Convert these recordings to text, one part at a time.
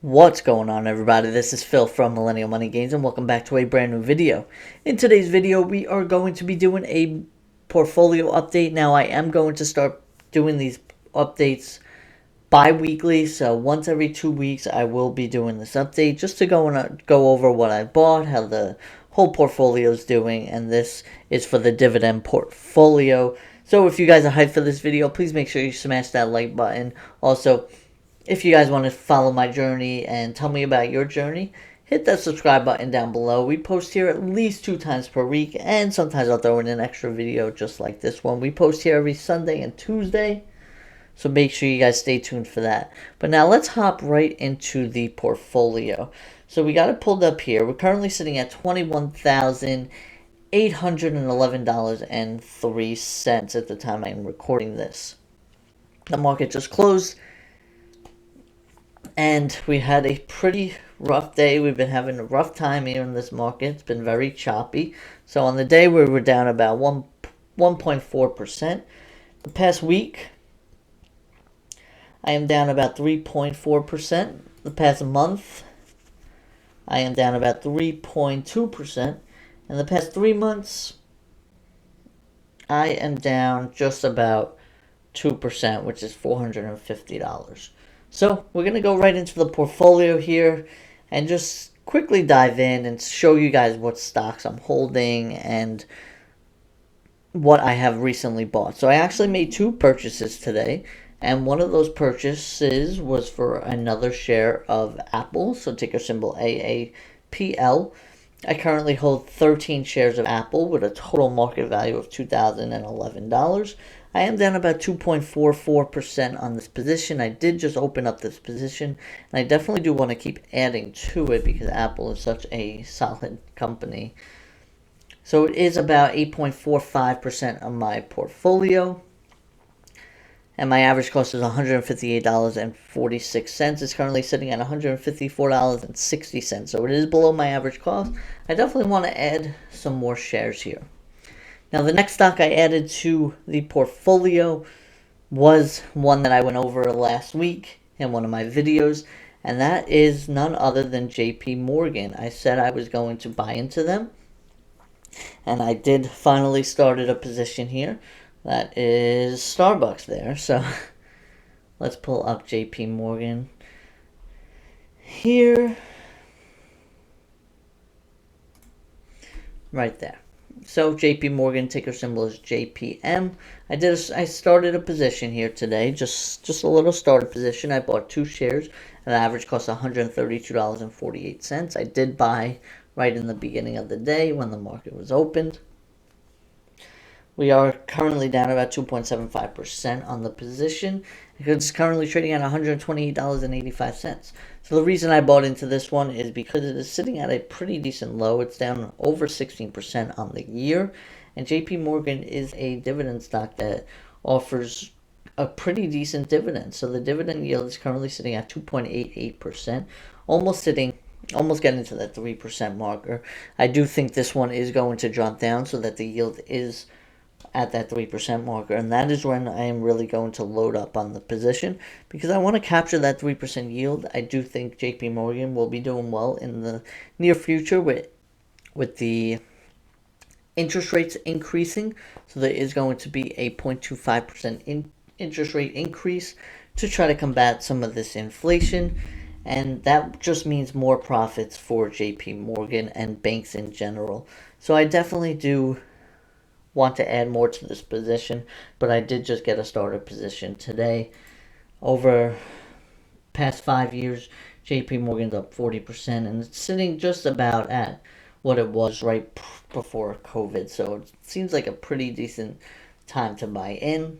What's going on, everybody? This is Phil from Millennial Money Gains, and welcome back to a brand new video. In today's video, we are going to be doing a portfolio update. Now, I am going to start doing these updates bi-weekly, so once every 2 weeks, I will be doing this update just to go over what I bought, how the whole portfolio is doing, and this is for the dividend portfolio. So, if you guys are hyped for this video, please make sure you smash that like button. Also, if you guys want to follow my journey and tell me about your journey, hit that subscribe button down below. We post here at least 2 times per week, and sometimes I'll throw in an extra video just like this one. We post here every Sunday and Tuesday, so make sure you guys stay tuned for that. But now let's hop right into the portfolio. So we got it pulled up here. We're currently sitting at $21,811.03 at the time I'm recording this. The market just closed, and we had a pretty rough day. We've been having a rough time here in this market. It's been very choppy. So on the day we were down about 1.4%. The past week, I am down about 3.4%. The past month, I am down about 3.2%. And the past 3 months, I am down just about 2%, which is $450. So we're going to go right into the portfolio here and just quickly dive in and show you guys what stocks I'm holding and what I have recently bought. So I actually made 2 purchases today, and one of those purchases was for another share of Apple, so ticker symbol AAPL. I currently hold 13 shares of Apple with a total market value of $2,011. I am down about 2.44% on this position. I did just open up this position, and I definitely do want to keep adding to it because Apple is such a solid company. So it is about 8.45% of my portfolio, and my average cost is $158.46. It's currently sitting at $154.60, so it is below my average cost. I definitely want to add some more shares here. Now, the next stock I added to the portfolio was one that I went over last week in one of my videos, and that is none other than JP Morgan. I said I was going to buy into them, and I did finally started a position here. That is Starbucks there, so let's pull up JP Morgan here. Right there. So JP Morgan, ticker symbol is JPM. I started a position here today, just a little starter position. I bought 2 shares, and the average cost $132.48. I did buy right in the beginning of the day when the market was opened. We are currently down about 2.75% on the position. It's currently trading at $128.85. So the reason I bought into this one is because it is sitting at a pretty decent low. It's down over 16% on the year. And JP Morgan is a dividend stock that offers a pretty decent dividend. So the dividend yield is currently sitting at 2.88%, almost getting to that 3% marker. I do think this one is going to drop down so that the yield is at that 3% marker, and that is when I am really going to load up on the position because I want to capture that 3% yield. I do think JP Morgan will be doing well in the near future with the interest rates increasing, so there is going to be a 0.25% interest rate increase to try to combat some of this inflation, and that just means more profits for JP Morgan and banks in general. So I definitely do want to add more to this position, but I did just get a starter position today. Over past 5 years, JP Morgan's up 40%, and it's sitting just about at what it was right before COVID, so it seems like a pretty decent time to buy in,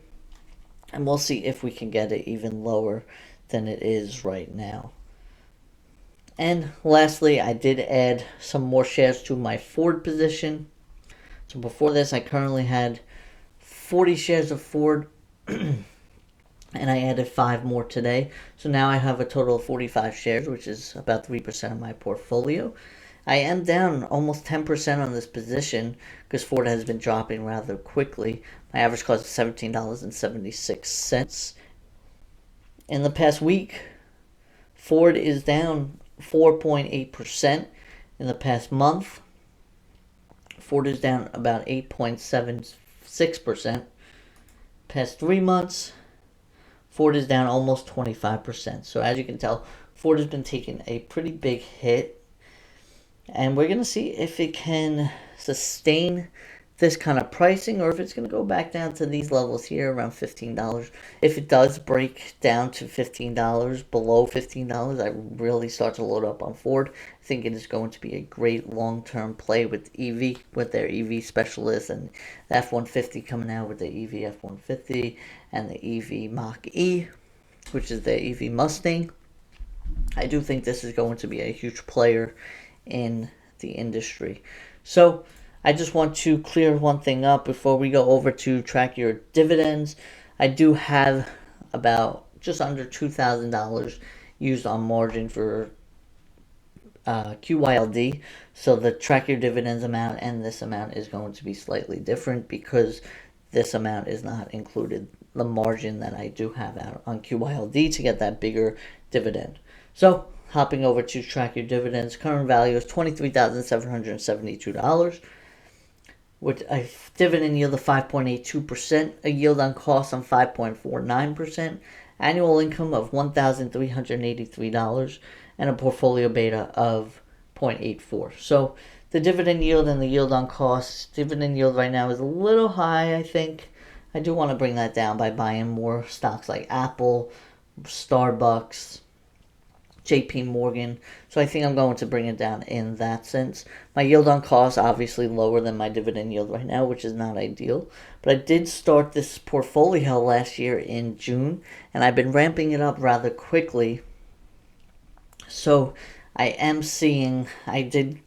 and we'll see if we can get it even lower than it is right now. And lastly, I did add some more shares to my Ford position. So before this, I currently had 40 shares of Ford, and I added 5 more today. So now I have a total of 45 shares, which is about 3% of my portfolio. I am down almost 10% on this position because Ford has been dropping rather quickly. My average cost is $17.76. In the past week, Ford is down 4.8% in the past month. Ford is down about 8.76%. Past 3 months, Ford is down almost 25%. So as you can tell, Ford has been taking a pretty big hit. And we're going to see if it can sustain this kind of pricing or if it's going to go back down to these levels here around $15. If it does break down to $15, below $15, I really start to load up on Ford. I think it is going to be a great long-term play with EV, with their EV specialists, and the F-150 coming out with the EV F-150 and the EV Mach-E, which is their EV Mustang. I do think this is going to be a huge player in the industry. So I just want to clear one thing up before we go over to track your dividends. I do have about just under $2,000 used on margin for QYLD. So the track your dividends amount and this amount is going to be slightly different because this amount is not included the margin that I do have out on QYLD to get that bigger dividend. So hopping over to track your dividends, current value is $23,772. With a dividend yield of 5.82%, a yield on cost on 5.49%, annual income of $1,383, and a portfolio beta of 0.84. So the dividend yield and the yield on cost, dividend yield right now is a little high, I think. I do want to bring that down by buying more stocks like Apple, Starbucks, JP Morgan. So I think I'm going to bring it down in that sense. My yield on cost obviously lower than my dividend yield right now, which is not ideal. But I did start this portfolio last year in June, and I've been ramping it up rather quickly. So I am seeing, I did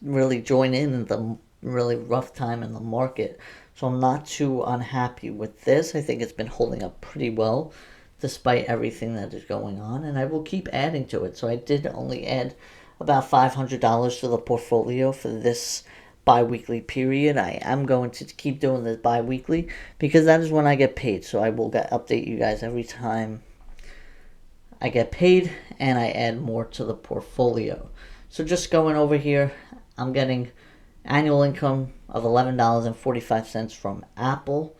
really join in the really rough time in the market. So I'm not too unhappy with this. I think it's been holding up pretty well despite everything that is going on, and I will keep adding to it. So I did only add about $500 to the portfolio for this bi-weekly period. I am going to keep doing this bi-weekly because that is when I get paid. So I will update you guys every time I get paid and I add more to the portfolio. So just going over here, I'm getting annual income of $11.45 from Apple,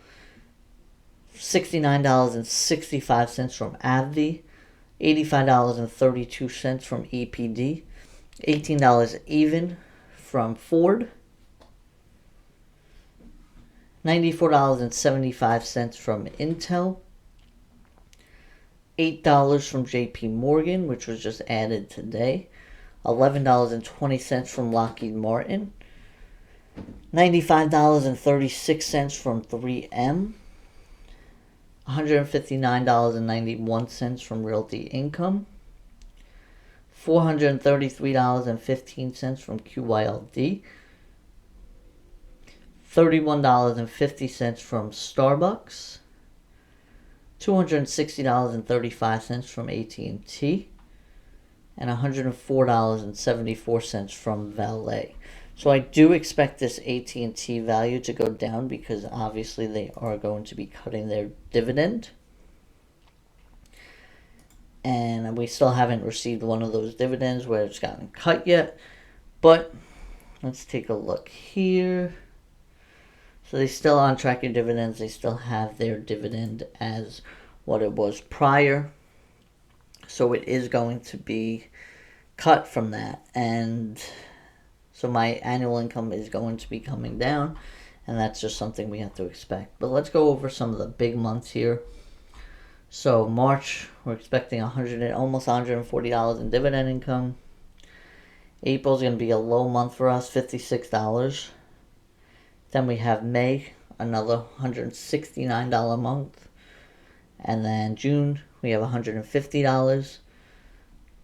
$69.65 from AbbVie, $85.32 from EPD, $18 even from Ford, $94.75 from Intel, $8 from JP Morgan, which was just added today, $11.20 from Lockheed Martin, $95.36 from 3M, $159.91 from Realty Income, $433.15 from QYLD, $31.50 from Starbucks, $260.35 from AT&T, and $104.74 from Valet. So I do expect this AT&T value to go down because obviously they are going to be cutting their dividend. And we still haven't received one of those dividends where it's gotten cut yet. But let's take a look here. So they still on track your dividends. They still have their dividend as what it was prior. So it is going to be cut from that. And so my annual income is going to be coming down, and that's just something we have to expect. But let's go over some of the big months here. So March, we're expecting almost $140 in dividend income. April is going to be a low month for us, $56. Then we have May, another $169 month. And then June, we have $150.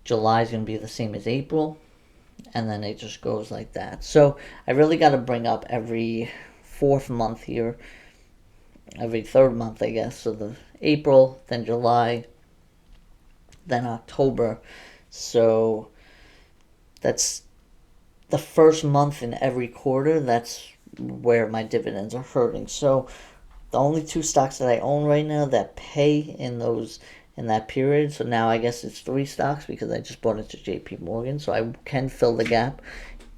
July is going to be the same as April. And then it just goes like that. So I really got to bring up every fourth month here. Every third month, I guess. So the April, then July, then October. So that's the first month in every quarter. That's where my dividends are hurting. So the only two stocks that I own right now that pay in those in that period. So now I guess it's 3 stocks because I just bought into JP Morgan. So I can fill the gap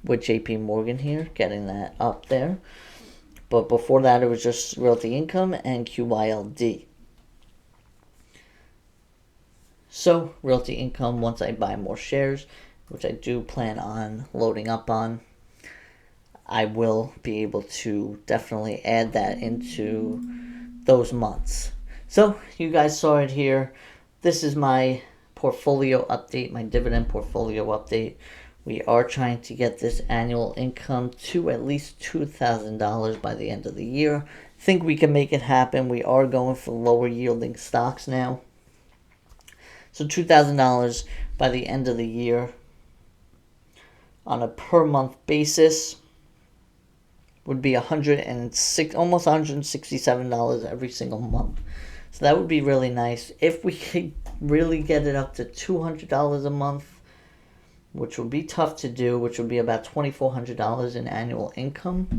with JP Morgan here, getting that up there. But before that, it was just Realty Income and QYLD. So Realty Income, once I buy more shares, which I do plan on loading up on, I will be able to definitely add that into those months. So you guys saw it here. This is my portfolio update, my dividend portfolio update. We are trying to get this annual income to at least $2,000 by the end of the year. Think we can make it happen. We are going for lower yielding stocks now. So $2,000 by the end of the year on a per month basis would be almost $167 every single month. So that would be really nice. If we could really get it up to $200 a month, which would be tough to do, which would be about $2,400 in annual income,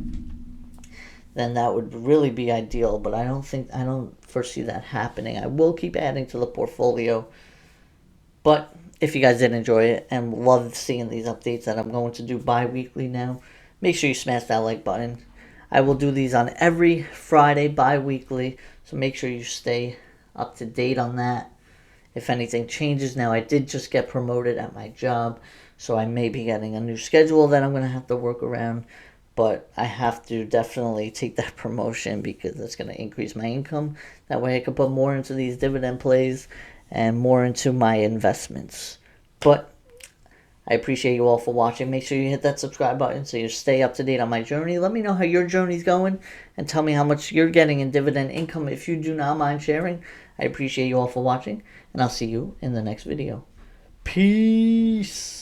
then that would really be ideal. But I don't foresee that happening. I will keep adding to the portfolio. But if you guys did enjoy it and love seeing these updates that I'm going to do bi-weekly now, make sure you smash that like button. I will do these on every Friday bi-weekly, so make sure you stay up to date on that. If anything changes, now I did just get promoted at my job, so I may be getting a new schedule that I'm going to have to work around, but I have to definitely take that promotion because that's going to increase my income. That way I can put more into these dividend plays and more into my investments. But I appreciate you all for watching. Make sure you hit that subscribe button so you stay up to date on my journey. Let me know how your journey's going and tell me how much you're getting in dividend income if you do not mind sharing. I appreciate you all for watching, and I'll see you in the next video. Peace.